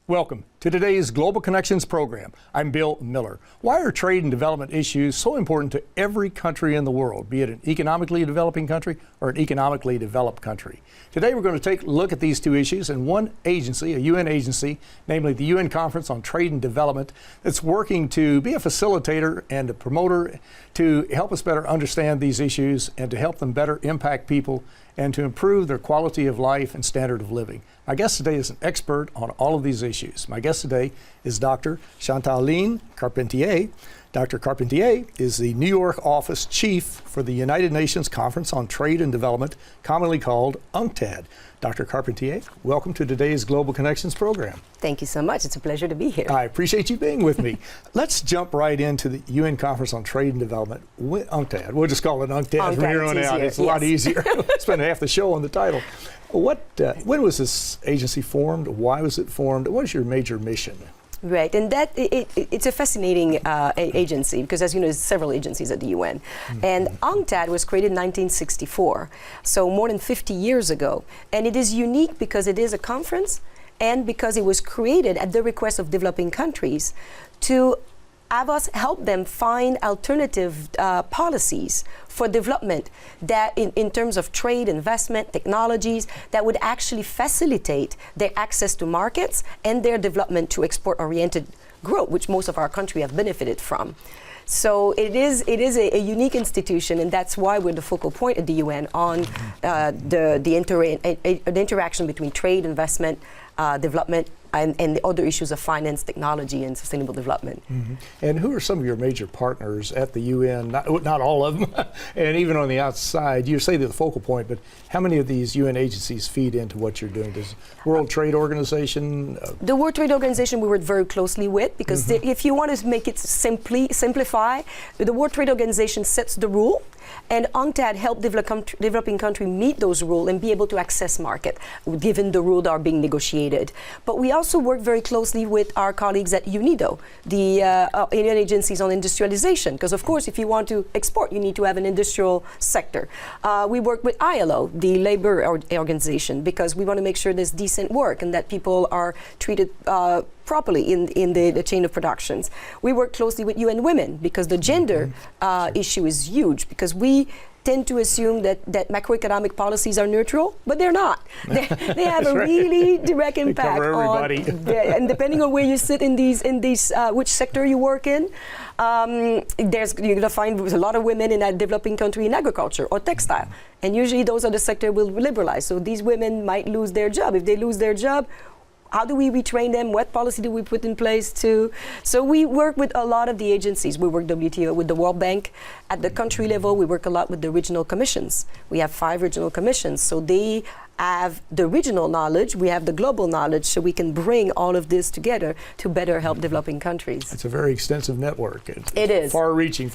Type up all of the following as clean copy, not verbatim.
Welcome to today's Global Connections program. I'm Bill Miller. Why are trade and development issues so important to every country in the world, be it an economically developing country or an economically developed country? Today we're going to take a look at these two issues and one agency, a UN agency, namely the UN Conference on Trade and Development, that's working to be a facilitator and a promoter to help us better understand these issues and to help them better impact people and to improve their quality of life and standard of living. My guest today is an expert on all of these issues. My guest today is Dr. Chantal Carpentier. Dr. Carpentier is the New York office chief for the United Nations Conference on Trade and Development, commonly called UNCTAD. Dr. Carpentier, welcome to today's Global Connections program. Thank you so much. It's a pleasure to be here. I appreciate you being with me. Let's jump right into the UN Conference on Trade and Development, UNCTAD. We'll just call it UNCTAD from here on out. It's a lot easier. Spend half the show on the title. When was this agency formed? Why was it formed? What is your major mission? Right, and it's a fascinating agency because, as you know, there's several agencies at the UN. Mm-hmm. And UNCTAD was created in 1964, so more than 50 years ago. And it is unique because it is a conference and because it was created at the request of developing countries to have us help them find alternative policies for development that in terms of trade, investment, technologies that would actually facilitate their access to markets and their development to export-oriented growth, which most of our country have benefited from. So it is a unique institution, and that's why we're the focal point at the UN on the interaction between trade, investment, development, and the other issues of finance, technology, and sustainable development. Mm-hmm. And who are some of your major partners at the UN? Not all of them, and even on the outside. You say they're the focal point, but how many of these UN agencies feed into what you're doing? Does World Trade Organization? The World Trade Organization we work very closely with because mm-hmm. If you want to make it simplify, the World Trade Organization sets the rule, and UNCTAD help developing countries meet those rules and be able to access market, given the rules that are being negotiated. But we also work very closely with our colleagues at UNIDO, the Indian Agencies on Industrialization, because of course if you want to export, you need to have an industrial sector. We work with ILO, the labor organization, because we want to make sure there's decent work and that people are treated properly in the chain of productions. We work closely with UN Women because the gender issue is huge, because we tend to assume that macroeconomic policies are neutral, but they're not. They have a really direct impact on, and depending on where you sit in these which sector you work in, you're going to find a lot of women in that developing country in agriculture or textile, and usually those are the sector will liberalize. So these women might lose their job. If they lose their job, how do we retrain them? What policy do we put in place to? So we work with a lot of the agencies. We work WTO with the World Bank. At the country level, we work a lot with the regional commissions. We have 5 regional commissions. So they have the regional knowledge, we have the global knowledge, so we can bring all of this together to better help developing countries. It's a very extensive network. It is. Far-reaching.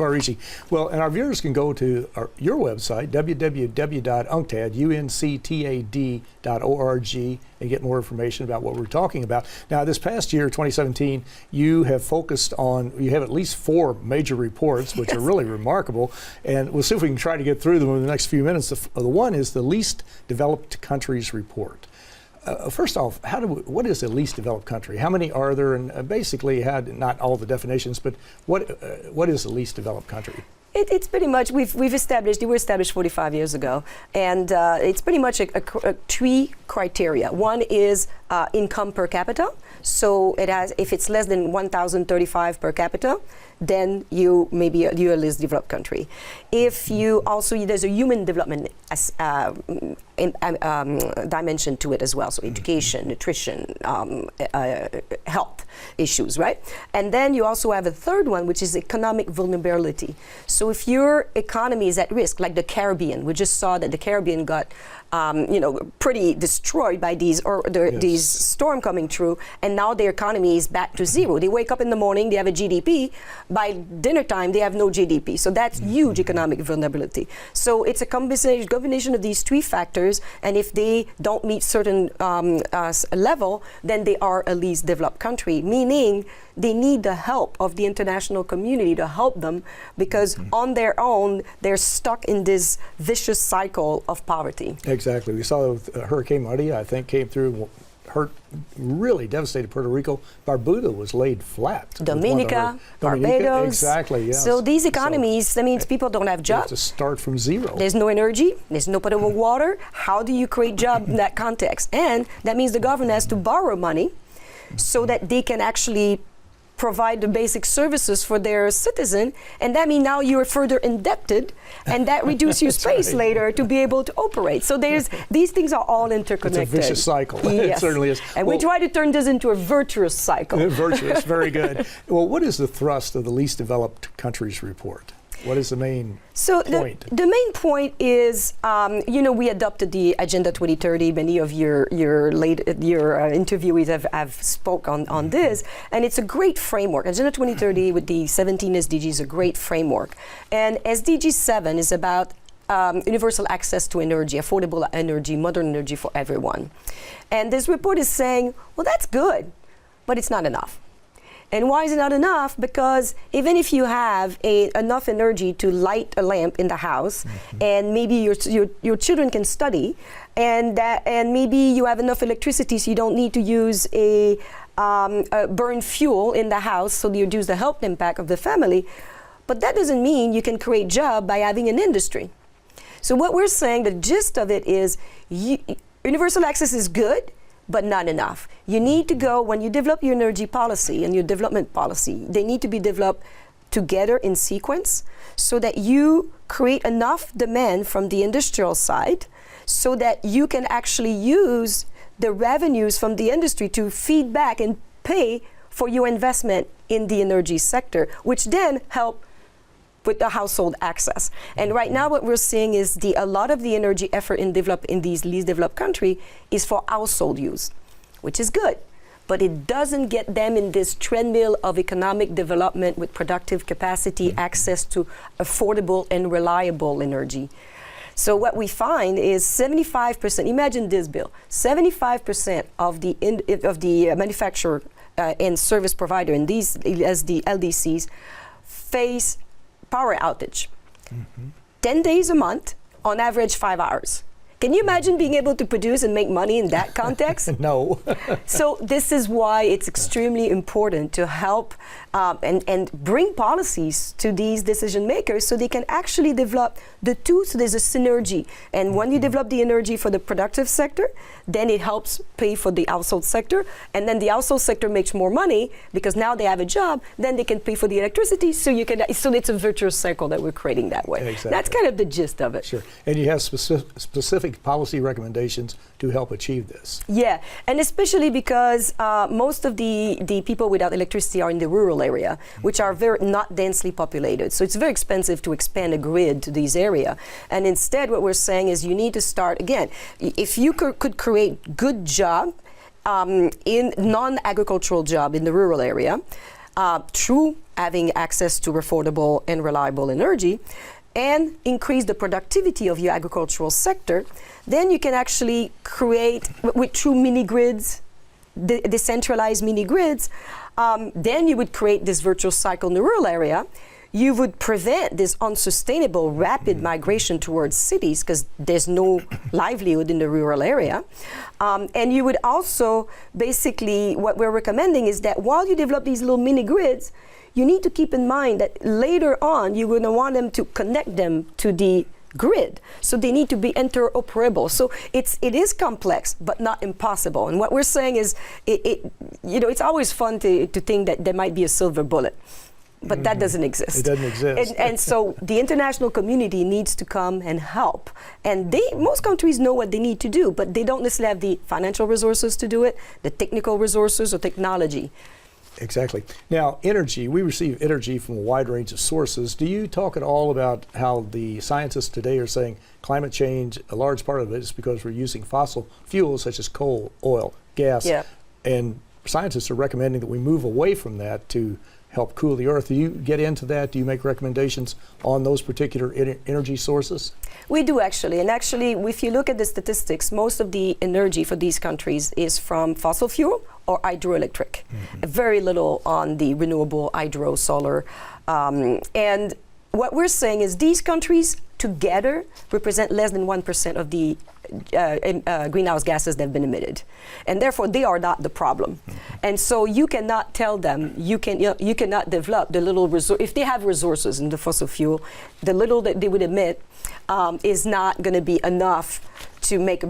Well, and our viewers can go to your website, www.unctad.org, and get more information about what we're talking about. Now, this past year, 2017, you have focused on, you have at least 4 major reports, which are really remarkable, and we'll see if we can try to get through them in the next few minutes. The one is the Least Developed Countries Report. First off, what is a least developed country? How many are there? And basically, not all the definitions, but what is a least developed country? It's pretty much, we were established 45 years ago, and it's pretty much a 3 criteria. One is income per capita. So if it's less than 1,035 per capita, then you're a least developed country. If there's a human development dimension to it as well, so education, nutrition, health issues, right? And then you also have a third one, which is economic vulnerability. So if your economy is at risk, like the Caribbean, we just saw that the Caribbean got pretty destroyed by these storm coming through, and now their economy is back to zero. They wake up in the morning, they have a GDP. By dinner time, they have no GDP. So that's huge economic vulnerability. So it's a combination of these 3 factors, and if they don't meet certain level, then they are a least developed country, meaning they need the help of the international community to help them, because on their own, they're stuck in this vicious cycle of poverty. Exactly. We saw Hurricane Maria, I think, came through hurt, really devastated Puerto Rico. Barbuda was laid flat. with one of the Dominica, Dominica, Barbados. exactly, yes. So these economies, that means people don't have You have jobs. to start from zero. There's no energy, there's no potable water. How do you create jobs in that context? And that means the government has to borrow money so that they can actually provide the basic services for their citizen, and that means now you're further indebted, and that reduces your space right. later to be able to operate. So there's these things are all interconnected. It's a vicious cycle. Yes. It certainly is. And we try to turn this into a virtuous cycle. Virtuous, very good. Well, what is the thrust of the least developed countries report? What is the main point? The main point is, we adopted the Agenda 2030. Many of your interviewees have spoke on this, and it's a great framework. Agenda 2030 with the 17 SDGs is a great framework, and SDG 7 is about universal access to energy, affordable energy, modern energy for everyone. And this report is saying, well, that's good, but it's not enough. And why is it not enough? Because even if you have enough energy to light a lamp in the house, and maybe your children can study, and maybe you have enough electricity so you don't need to use a burn fuel in the house, so you reduce the health impact of the family. But that doesn't mean you can create jobs by having an industry. So what we're saying, the gist of it is, universal access is good, but not enough. You need to go, when you develop your energy policy and your development policy, they need to be developed together in sequence so that you create enough demand from the industrial side so that you can actually use the revenues from the industry to feed back and pay for your investment in the energy sector, which then help with the household access. And right now what we're seeing is a lot of the energy effort in these least developed countries is for household use, which is good, but it doesn't get them in this treadmill of economic development with productive capacity, access to affordable and reliable energy. So what we find is 75%, imagine this, Bill, 75% of the manufacturer and service provider in these, as the LDCs, face power outage. 10 days a month, on average 5 hours. Can you imagine being able to produce and make money in that context? No. So this is why it's extremely important to help and bring policies to these decision makers so they can actually develop the two, so there's a synergy. And when you develop the energy for the productive sector, then it helps pay for the household sector, and then the household sector makes more money because now they have a job, then they can pay for the electricity, so it's a virtuous cycle that we're creating that way. Exactly. That's kind of the gist of it. Sure. And you have specific policy recommendations to help achieve this. Yeah, and especially because most of the people without electricity are in the rural area, which are very not densely populated. So it's very expensive to expand a grid to these areas. And instead, what we're saying is you need to start, again, if you could create good job in non-agricultural job in the rural area through having access to affordable and reliable energy, and increase the productivity of your agricultural sector, then you can actually create, through mini grids, decentralized mini grids, then you would create this virtuous cycle in the rural area. You would prevent this unsustainable rapid migration towards cities because there's no livelihood in the rural area. And you would also, basically, what we're recommending is that while you develop these little mini grids, you need to keep in mind that later on, you're going to want them to connect them to the grid. So they need to be interoperable. So it is complex, but not impossible. And what we're saying is, it's always fun to think that there might be a silver bullet. But that doesn't exist. It doesn't exist. And so the international community needs to come and help. And most countries know what they need to do, but they don't necessarily have the financial resources to do it, the technical resources or technology. Exactly. Now, energy, we receive energy from a wide range of sources. Do you talk at all about how the scientists today are saying climate change, a large part of it is because we're using fossil fuels such as coal, oil, gas, and scientists are recommending that we move away from that to help cool the earth. Do you get into that? Do you make recommendations on those particular energy sources? We do actually, and actually if you look at the statistics, most of the energy for these countries is from fossil fuel or hydroelectric. Very little on the renewable hydro, solar. And what we're saying is these countries together represent less than 1% of the greenhouse gases that have been emitted. And therefore, they are not the problem. And so you cannot tell them, you cannot develop the little resource. If they have resources in the fossil fuel, the little that they would emit is not going to be enough to make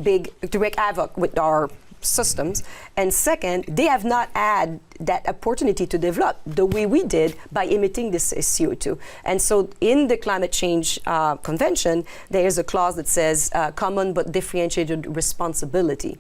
havoc with our systems. And second, they have not had that opportunity to develop the way we did by emitting this CO2. And so in the climate change convention, there is a clause that says common but differentiated responsibility.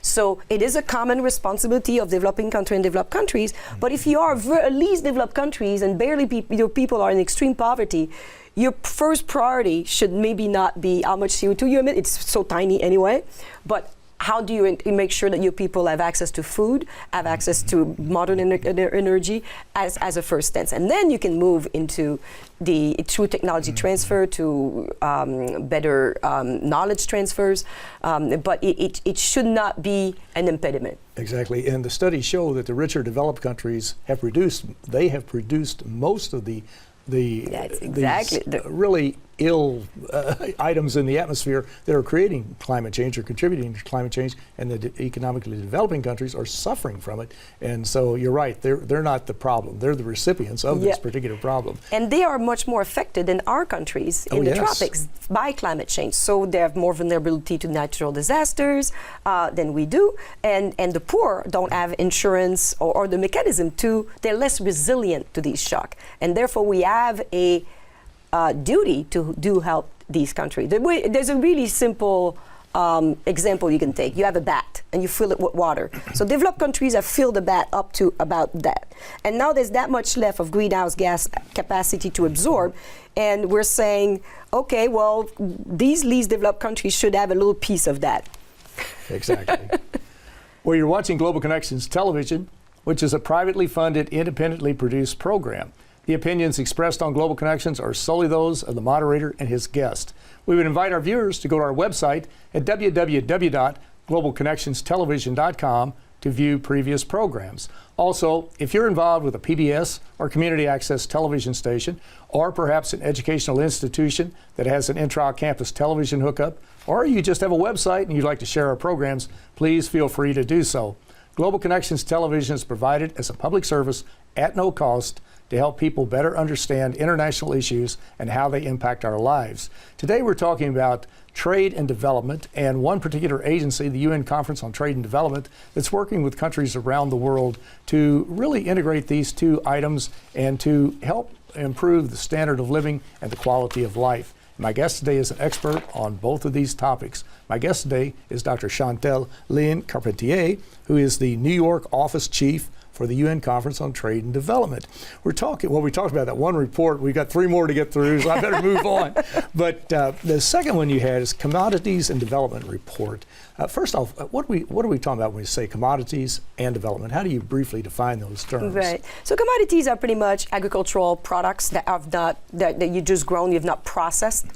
So it is a common responsibility of developing countries and developed countries, but if you are least developed countries and barely your people are in extreme poverty, your first priority should maybe not be how much CO2 you emit, it's so tiny anyway, but how do you make sure that your people have access to food, have access to modern energy as a first stance? And then you can move into through technology transfer to better knowledge transfers, but it should not be an impediment. Exactly, and the studies show that the richer developed countries have produced most of the really ill items in the atmosphere that are creating climate change or contributing to climate change, and the economically developing countries are suffering from it. And so you're right, they're not the problem, they're the recipients of this particular problem. And they are much more affected than our countries in the tropics by climate change. So they have more vulnerability to natural disasters than we do, and the poor don't have insurance or the mechanism they're less resilient to these shocks. And therefore we have a duty to help these countries. There's a really simple example you can take. You have a bat and you fill it with water. So developed countries have filled the bat up to about that. And now there's that much left of greenhouse gas capacity to absorb. And we're saying, okay, well, these least developed countries should have a little piece of that. Exactly. Well, you're watching Global Connections Television, which is a privately funded, independently produced program. The opinions expressed on Global Connections are solely those of the moderator and his guest. We would invite our viewers to go to our website at www.globalconnectionstelevision.com to view previous programs. Also, if you're involved with a PBS or community access television station, or perhaps an educational institution that has an intra-campus television hookup, or you just have a website and you'd like to share our programs, please feel free to do so. Global Connections Television is provided as a public service at no cost to help people better understand international issues and how they impact our lives. Today we're talking about trade and development, and one particular agency, the UN Conference on Trade and Development, that's working with countries around the world to really integrate these two items and to help improve the standard of living and the quality of life. My guest today is an expert on both of these topics. My guest today is Dr. Chantal Carpentier, who is the New York office chief for the UN Conference on Trade and Development. We talked about that one report. We've got 3 more to get through, so I better move on. But the second one you had is Commodities and Development Report. First off, what are we talking about when we say commodities and development? How do you briefly define those terms? Right. So commodities are pretty much agricultural products that have not that you just grown, you've not processed.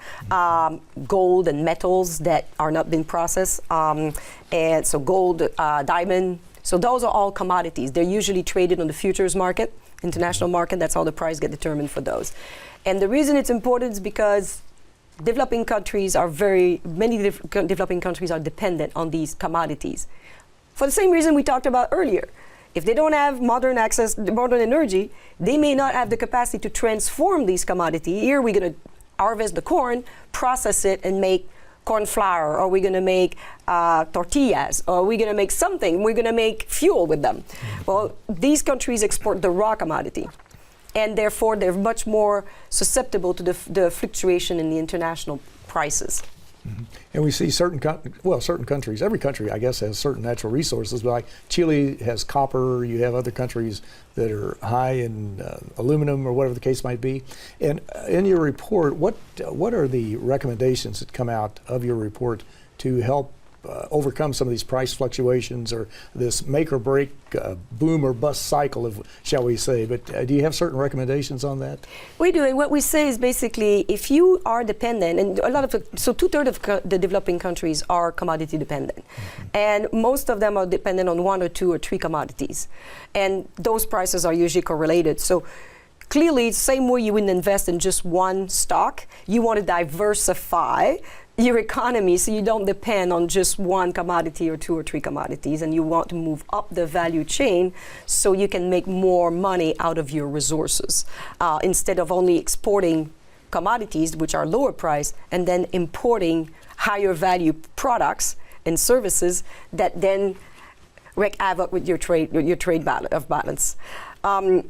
Gold and metals that are not being processed. And so gold, diamond. So those are all commodities. They're usually traded on the futures market, international market. That's how the price gets determined for those. And the reason it's important is because many developing countries are dependent on these commodities. For the same reason we talked about earlier. If they don't have modern energy, they may not have the capacity to transform these commodities. Here we're going to harvest the corn, process it, and make corn flour, or we're going to make tortillas, or we're going to make something. We're going to make fuel with them. Well, these countries export the raw commodity, and therefore they're much more susceptible to the fluctuation in the international prices. Mm-hmm. And we see certain countries, every country I guess has certain natural resources, but like Chile has copper, you have other countries that are high in aluminum or whatever the case might be. And in your report, what are the recommendations that come out of your report to help overcome some of these price fluctuations or this make or break boom or bust cycle, shall we say? But do you have certain recommendations on that? We do, and what we say is basically if you are dependent, and so 2/3 of the developing countries are commodity dependent, and most of them are dependent on 1 or 2 or 3 commodities, and those prices are usually correlated. So clearly, same way you wouldn't invest in just one stock, you want to diversify your economy so you don't depend on just one commodity or two or three commodities, and you want to move up the value chain so you can make more money out of your resources instead of only exporting commodities which are lower price and then importing higher value products and services that then wreak havoc with your trade balance.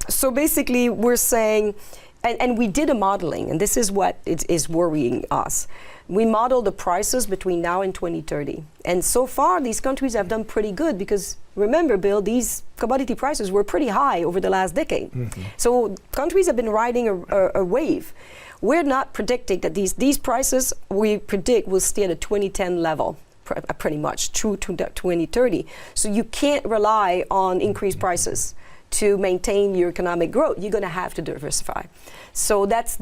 So basically we're saying, and we did a modeling, and this is what is worrying us. We modeled the prices between now and 2030. And so far, these countries have done pretty good because, remember, Bill, these commodity prices were pretty high over the last decade. Mm-hmm. So countries have been riding a wave. We're not predicting that these prices, we predict, will stay at a 2010 level, pretty much, through to 2030. So you can't rely on increased prices to maintain your economic growth. You're going to have to diversify. So that's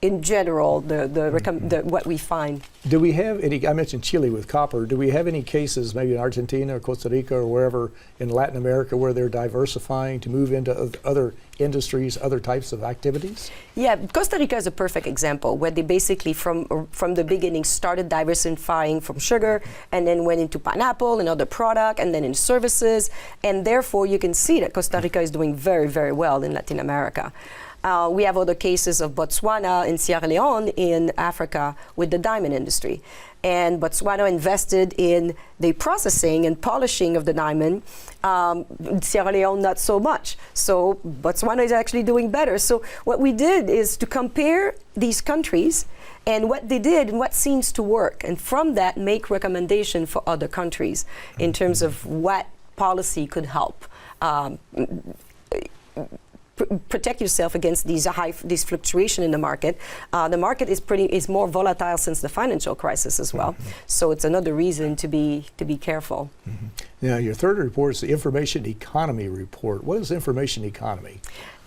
in general, what we find. Do we have any, I mentioned Chile with copper, do we have any cases maybe in Argentina or Costa Rica or wherever in Latin America where they're diversifying to move into other industries, other types of activities? Yeah, Costa Rica is a perfect example where they basically from the beginning started diversifying from sugar and then went into pineapple and other product and then in services, and therefore you can see that Costa Rica is doing very, very well in Latin America. We have other cases of Botswana and Sierra Leone in Africa with the diamond industry. And Botswana invested in the processing and polishing of the diamond. Sierra Leone, not so much. So Botswana is actually doing better. So what we did is to compare these countries and what they did and what seems to work. And from that, make recommendation for other countries in terms of what policy could help. Protect yourself against this fluctuation in the market. The market is more volatile since the financial crisis as well. Mm-hmm. So it's another reason to be careful. Mm-hmm. Now, your third report is the Information Economy Report. What is information economy?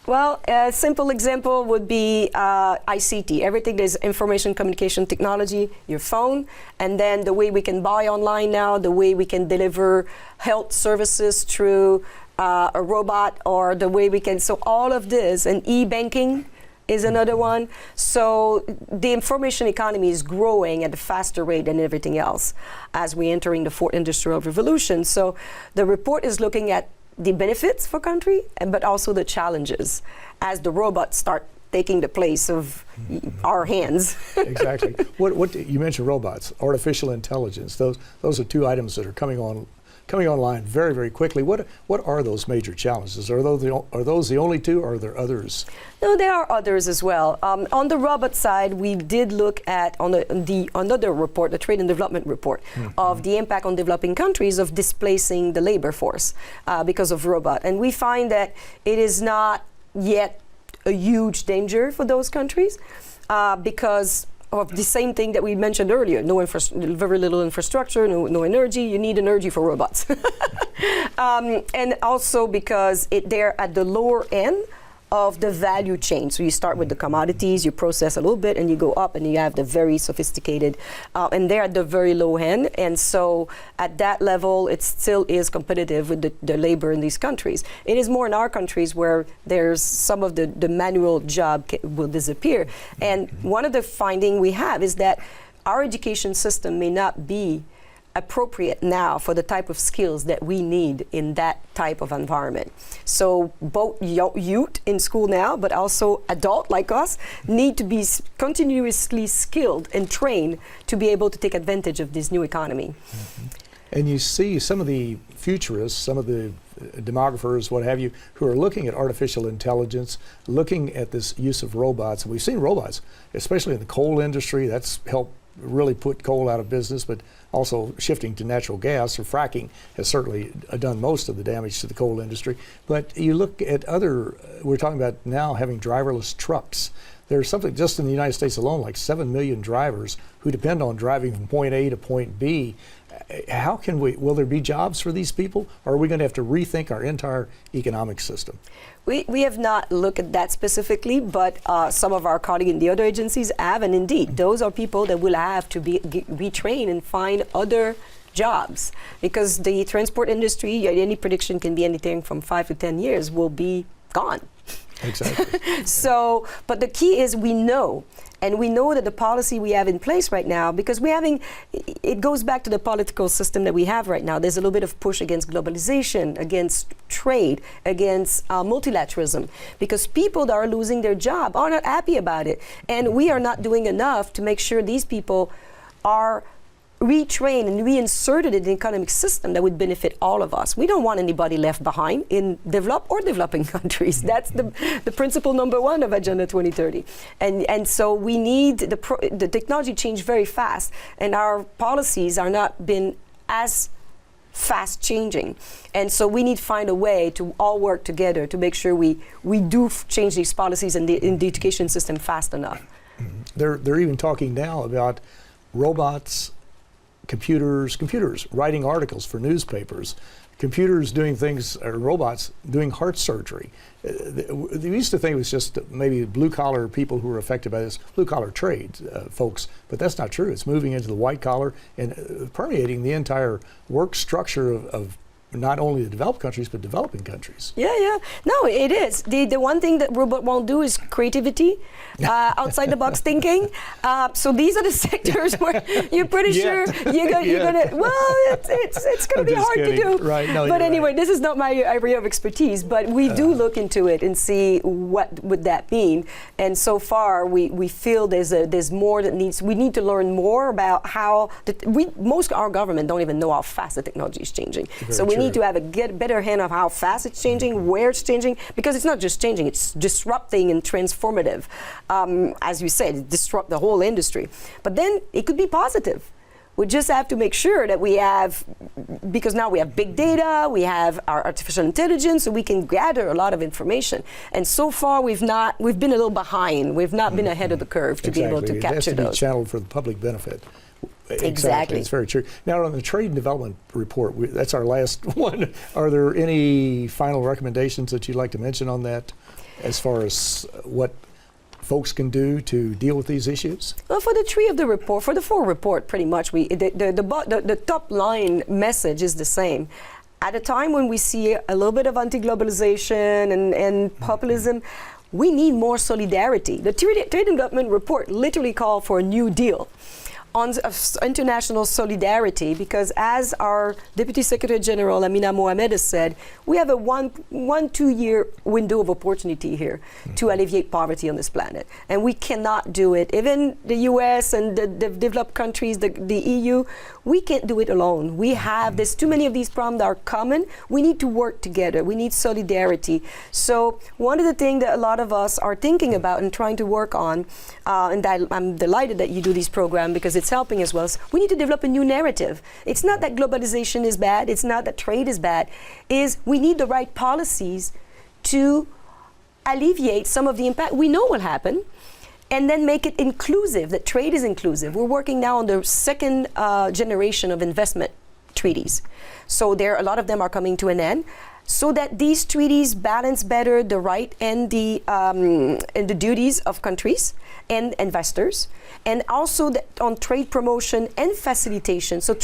Well, a simple example would be ICT. Everything is information communication technology, your phone, and then the way we can buy online now, the way we can deliver health services through a robot, or the way we can, so all of this, and e-banking is another one. So the information economy is growing at a faster rate than everything else as we're entering the fourth industrial revolution. So the report is looking at the benefits for country, but also the challenges as the robots start taking the place of our hands. Exactly. What you mentioned robots, artificial intelligence. Those are two items that are coming online very, very quickly. What are those major challenges? Are those the only two, or are there others? No, there are others as well. On the robot side, we did look at another report, the Trade and Development Report, of the impact on developing countries of displacing the labor force because of robot. And we find that it is not yet a huge danger for those countries because of the same thing that we mentioned earlier, very little infrastructure, no energy. You need energy for robots. And also because they're at the lower end of the value chain. So you start with the commodities, you process a little bit, and you go up and you have the very sophisticated, and they're at the very low end. And so at that level, it still is competitive with the labor in these countries. It is more in our countries where there's some of the manual job will disappear. And one of the findings we have is that our education system may not be appropriate now for the type of skills that we need in that type of environment. So both youth in school now, but also adult like us, need to be continuously skilled and trained to be able to take advantage of this new economy. Mm-hmm. And you see some of the futurists, some of the demographers, what have you, who are looking at artificial intelligence, looking at this use of robots. And we've seen robots, especially in the coal industry. That's helped really put coal out of business, but also shifting to natural gas or fracking has certainly done most of the damage to the coal industry. But you look at we're talking about now having driverless trucks. There's something just in the United States alone, like 7 million drivers who depend on driving from point A to point B. How can will there be jobs for these people, or are we going to have to rethink our entire economic system? We have not looked at that specifically, but some of our colleagues in the other agencies have, and indeed, those are people that will have to be retrained and find other jobs, because the transport industry, any prediction can be anything from 5 to 10 years, will be gone. Exactly. So, but the key is we know And we know that the policy we have in place right now, because it goes back to the political system that we have right now. There's a little bit of push against globalization, against trade, against multilateralism, because people that are losing their job are not happy about it. And we are not doing enough to make sure these people are retrained and reinserted in the economic system that would benefit all of us. We don't want anybody left behind in developed or developing countries. That's the principle number one of Agenda 2030. And so we need the technology change very fast, and our policies are not been as fast changing. And so we need to find a way to all work together to make sure we do change these policies in the education system fast enough. They're even talking now about robots, computers writing articles for newspapers, computers doing things, or robots doing heart surgery. They used to think it was just maybe blue-collar people who were affected by this, blue-collar trade folks, but that's not true. It's moving into the white-collar and permeating the entire work structure of not only the developed countries, but developing countries. Yeah. No, it is. The one thing that robot won't do is creativity, outside the box thinking. So these are the sectors where you're pretty sure you're gonna. Well, it's gonna be hard to do. Right. No, but anyway, right. This is not my area of expertise. But we do look into it and see what would that mean. And so far, we feel there's more that needs. We need to learn more about how most of our government don't even know how fast the technology is changing. So we need to have a better hand of how fast it's changing, where it's changing, because it's not just changing, it's disrupting and transformative. As you said, it disrupt the whole industry. But then it could be positive. We just have to make sure that we have, because now we have big data, we have our artificial intelligence, so we can gather a lot of information. And so far we've been a little behind. We've not been ahead of the curve to be able to capture those. It has to be channeled for the public benefit. Exactly. It's very true. Now, on the Trade and Development Report, that's our last one. Are there any final recommendations that you'd like to mention on that as far as what folks can do to deal with these issues? Well, for the full report, pretty much, the top line message is the same. At a time when we see a little bit of anti-globalization and populism, we need more solidarity. The Trade and Development Report literally called for a new deal on international solidarity, because as our Deputy Secretary General Amina Mohamed has said, we have a 1-2 year window of opportunity here to alleviate poverty on this planet. And we cannot do it. Even the US and the developed countries, the EU, we can't do it alone. There's too many of these problems that are common. We need to work together. We need solidarity. So one of the things that a lot of us are thinking about and trying to work on, and I'm delighted that you do this program because it's helping as well, is we need to develop a new narrative. It's not that globalization is bad, it's not that trade is bad, is we need the right policies to alleviate some of the impact we know will happen, and then make it inclusive, that trade is inclusive. We're working now on the second generation of investment treaties. So a lot of them are coming to an end, so that these treaties balance better the right and the duties of countries and investors, and also on trade promotion and facilitation. So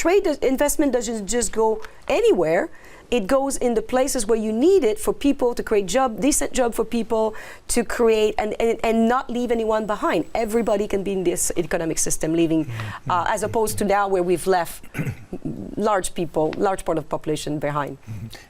investment doesn't just go anywhere. It goes in the places where you need it for people to create decent job for people, to create and not leave anyone behind. Everybody can be in this economic system, living as opposed to now where we've left large part of the population behind.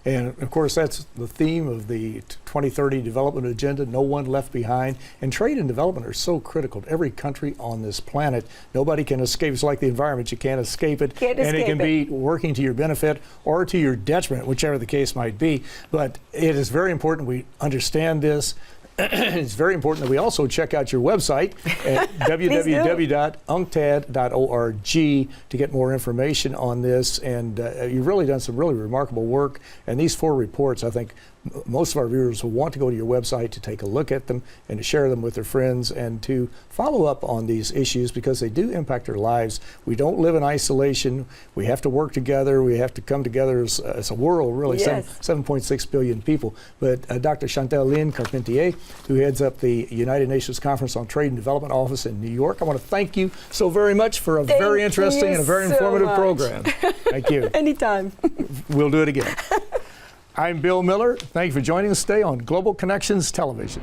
And of course, that's the theme of the 2030 Development Agenda, no one left behind. And trade and development are so critical to every country on this planet. Nobody can escape. It's like the environment. You can't escape it. And it can be working to your benefit or to your detriment, whichever the case might be. But it is very important we understand this. It's very important that we also check out your website at www.unctad.org to get more information on this. And you've really done some really remarkable work. And these 4 reports, I think most of our viewers will want to go to your website to take a look at them and to share them with their friends and to follow up on these issues, because they do impact their lives. We don't live in isolation. We have to work together. We have to come together as a world, really. Yes. 7.6 billion people. But Dr. Chantal Carpentier, who heads up the United Nations Conference on Trade and Development Office in New York, I want to thank you so very much for a very interesting and a very informative program. Thank you. Anytime. We'll do it again. I'm Bill Miller. Thank you for joining us today on Global Connections Television.